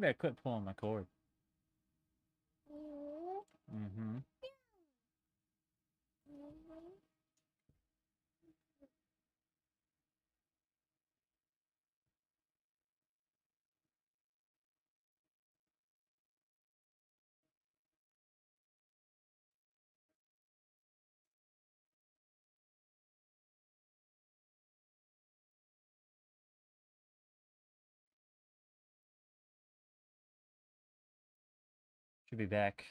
Maybe I quit pulling my cord. Mm-hmm. Should be back.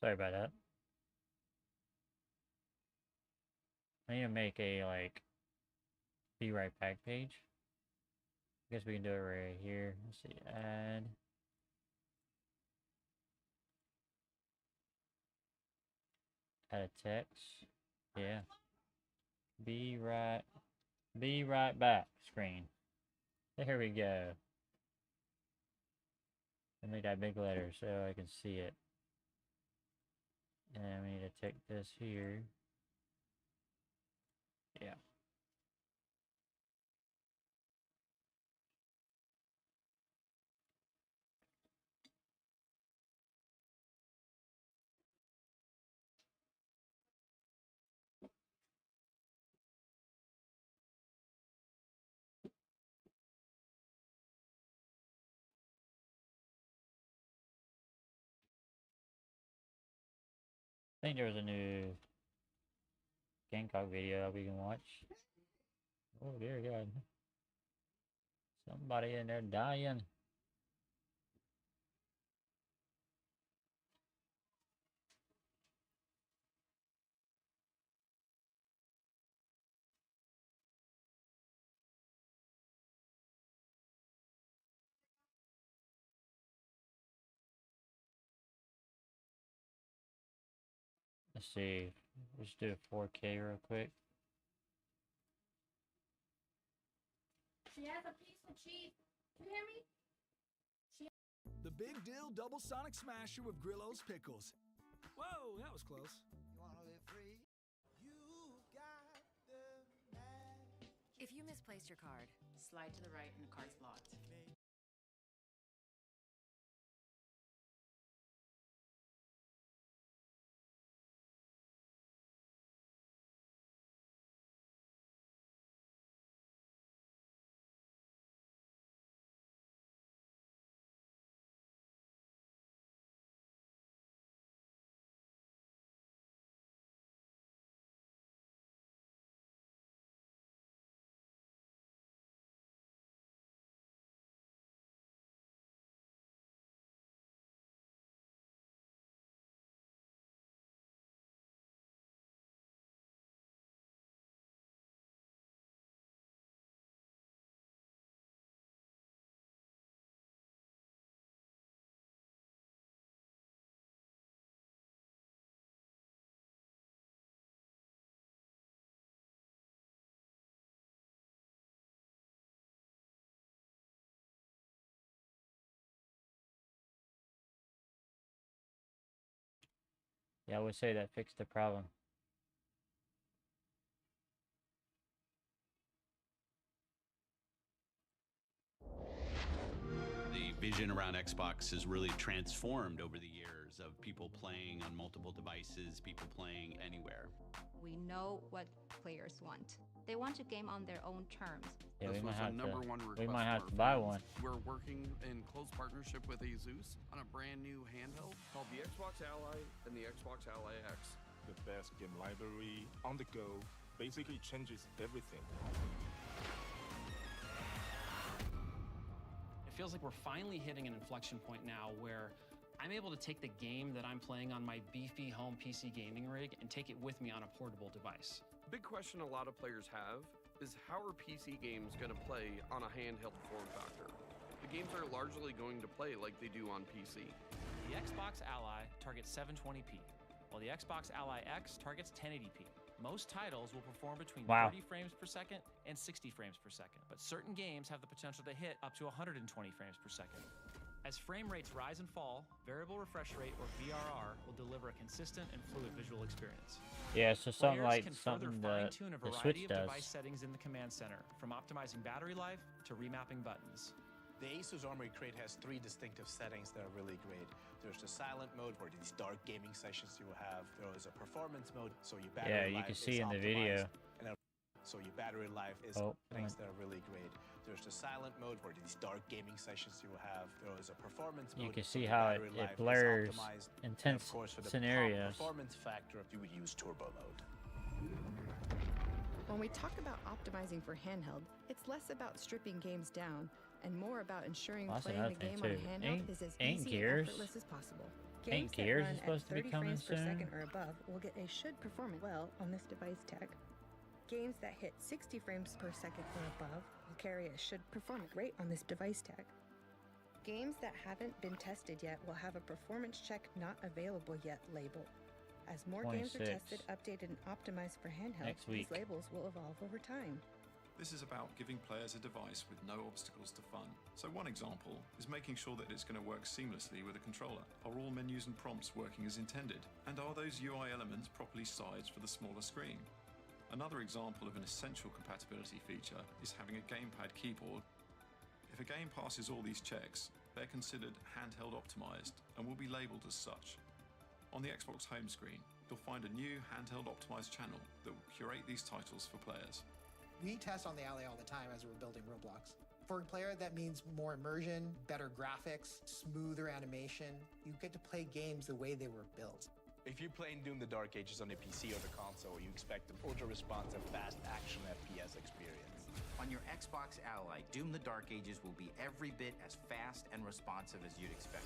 Sorry about that. I need to make a, like, be right back page. I guess we can do it right here. Let's see, add a text. Yeah. Be right back screen. There we go. I make that big letter so I can see it. And we need to take this here. Yeah. I think there was a new Gamecock video that we can watch. Oh dear God. Somebody in there dying. Let's see. Let's do 4K real quick. She has a piece of cheese. Can you hear me? The Big Dill Double Sonic Smasher with Grillo's Pickles. Whoa, that was close. You wanna live free? You got the magic. If you misplaced your card, slide to the right and the card's blocked. Yeah, I would say that fixed the problem. The vision around Xbox has really transformed over the years of people playing on multiple devices, people playing anywhere. We know what players want. They want to game on their own terms. Yeah, This we was might a have number to. one We request might have from to our buy fans. one. We're working in close partnership with ASUS on a brand new handheld called the Xbox Ally and the Xbox Ally X. The best game library on the go basically changes everything. It feels like we're finally hitting an inflection point now where I'm able to take the game that I'm playing on my beefy home PC gaming rig and take it with me on a portable device. Big question a lot of players have is how are PC games going to play on a handheld form factor? The games are largely going to play like they do on PC. The Xbox Ally targets 720p, while the Xbox Ally X targets 1080p. Most titles will perform between Wow. 30 frames per second and 60 frames per second, but certain games have the potential to hit up to 120 frames per second. As frame rates rise and fall, variable refresh rate, or VRR, will deliver a consistent and fluid visual experience. Yeah, so something Players like can further something fine-tune a the variety Switch of does. device settings in the command center, from optimizing battery life to remapping buttons. The Asus Armory Crate has 3 distinctive settings that are really great. There's the silent mode for these dark gaming sessions you will have. There is a performance mode, so your battery Yeah, life you can is see in the video. optimized, and so your battery life is Oh, settings that are really great. There's the silent mode for these dark gaming sessions you will have. There is a performance mode. You can so see your how battery it life is blurs optimized. And intense of course, for the top scenarios. performance factor, you would use turbo mode. When we talk about optimizing for handheld, it's less about stripping games down and more about ensuring Well, that's playing another the thing, game on too. handheld Ain't- is as ain't easy Gears- and effortless as possible. Ain't Games that Gears run supposed at to be 30 coming frames per soon? second or above will get a should perform well on this device tag. Games that hit 60 frames per second or above will carry a should perform great on this device tag. Games that haven't been tested yet will have a performance check not available yet label. As more games are 26. tested, updated, and optimized for handheld, Next these week. labels will evolve over time. This is about giving players a device with no obstacles to fun. So one example is making sure that it's going to work seamlessly with a controller. Are all menus and prompts working as intended? And are those UI elements properly sized for the smaller screen? Another example of an essential compatibility feature is having a gamepad keyboard. If a game passes all these checks, they're considered handheld optimized and will be labeled as such. On the Xbox home screen, you'll find a new handheld optimized channel that will curate these titles for players. We test on the Ally all the time as we're building Roblox. For a player, that means more immersion, better graphics, smoother animation. You get to play games the way they were built. If you're playing Doom the Dark Ages on the PC or the console, you expect an ultra-responsive, fast action FPS experience. On your Xbox Ally, Doom the Dark Ages will be every bit as fast and responsive as you'd expect.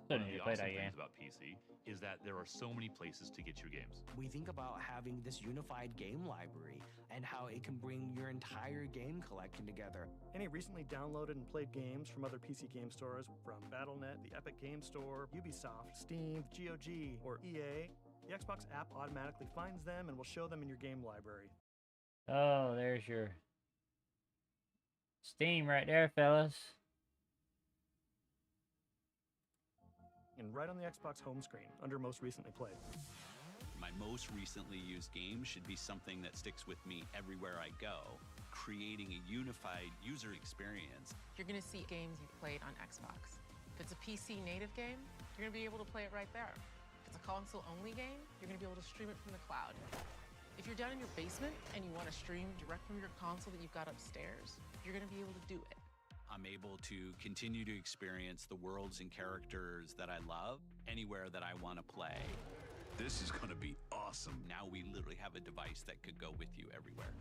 Still One of need the to play awesome that game. things about PC is that there are so many places to get your games. We think about having this unified game library and how it can bring your entire game collection together. Any recently downloaded and played games from other PC game stores, from Battle.net, the Epic Game Store, Ubisoft, Steam, GOG, or EA, the Xbox app automatically finds them and will show them in your game library. Oh, there's your Steam right there, fellas. And right on the Xbox home screen, under most recently played. My most recently used game should be something that sticks with me everywhere I go, creating a unified user experience. You're going to see games you've played on Xbox. If it's a PC native game, you're going to be able to play it right there. If it's a console-only game, you're going to be able to stream it from the cloud. If you're down in your basement and you want to stream direct from your console that you've got upstairs, you're going to be able to do it. I'm able to continue to experience the worlds and characters that I love anywhere that I want to play. This is going to be awesome. Now we literally have a device that could go with you everywhere.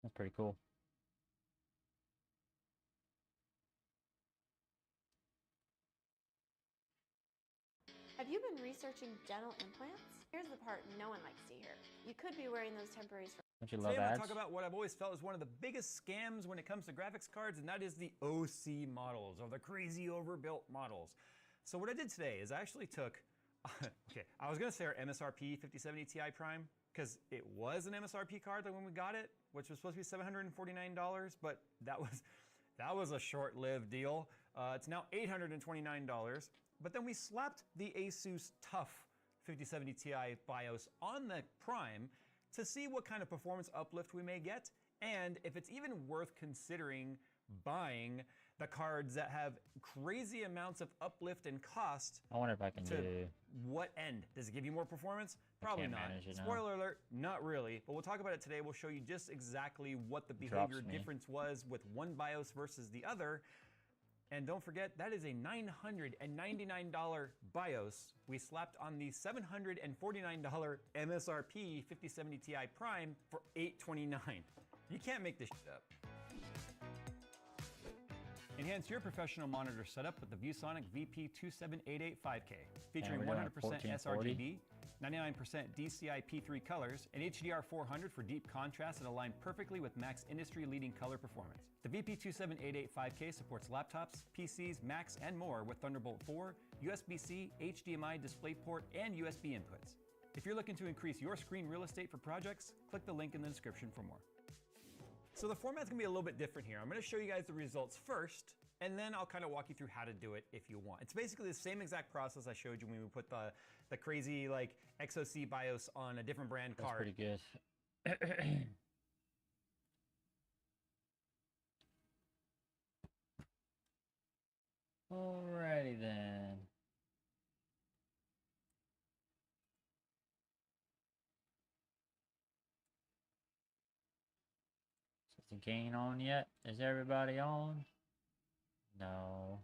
That's pretty cool. Have you been researching dental implants? Here's the part no one likes to hear. You could be wearing those temporaries for... Don't you love Today I want ads? to talk about what I've always felt is one of the biggest scams when it comes to graphics cards, and that is the OC models, or the crazy overbuilt models. So what I did today is I actually took, okay, I was going to say our MSRP 5070 Ti Prime, because it was an MSRP card when we got it, which was supposed to be $749, but that was a short-lived deal. It's now $829, but then we slapped the Asus TUF 5070 Ti BIOS on the Prime to see what kind of performance uplift we may get, and if it's even worth considering buying the cards that have crazy amounts of uplift and cost. I wonder if I can to do... what end? Does it give you more performance? Probably can't not. manage it now. Spoiler alert, not really. But we'll talk about it today. We'll show you just exactly what the Drops behavior me. difference was with one BIOS versus the other. And don't forget, that is a $999 BIOS we slapped on the $749 MSRP 5070 Ti Prime for $829. You can't make this shit up. Enhance your professional monitor setup with the ViewSonic VP27885K, featuring we're doing 100% 1440. sRGB, 99% DCI P3 colors, and HDR400 for deep contrast that align perfectly with Mac's industry-leading color performance. The VP27885K supports laptops, PCs, Macs, and more with Thunderbolt 4, USB-C, HDMI DisplayPort, and USB inputs. If you're looking to increase your screen real estate for projects, click the link in the description for more. So the format's gonna be a little bit different here. I'm gonna show you guys the results first, and then I'll kind of walk you through how to do it if you want. It's basically the same exact process I showed you when we put the crazy like XOC BIOS on a different brand That's card. pretty good. Alrighty then. Is the gain on yet? Is everybody on? No.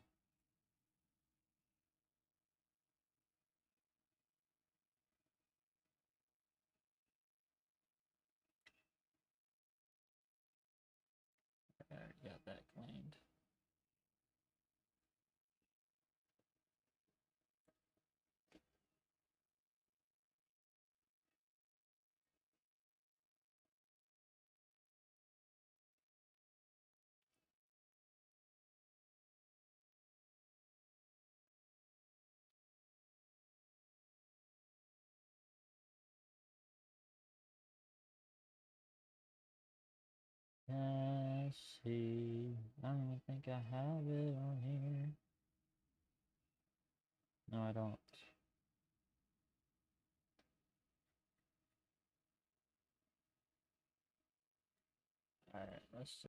I already got that claimed. Let's see. I don't even think I have it on here. No, I don't. Alright, let's see.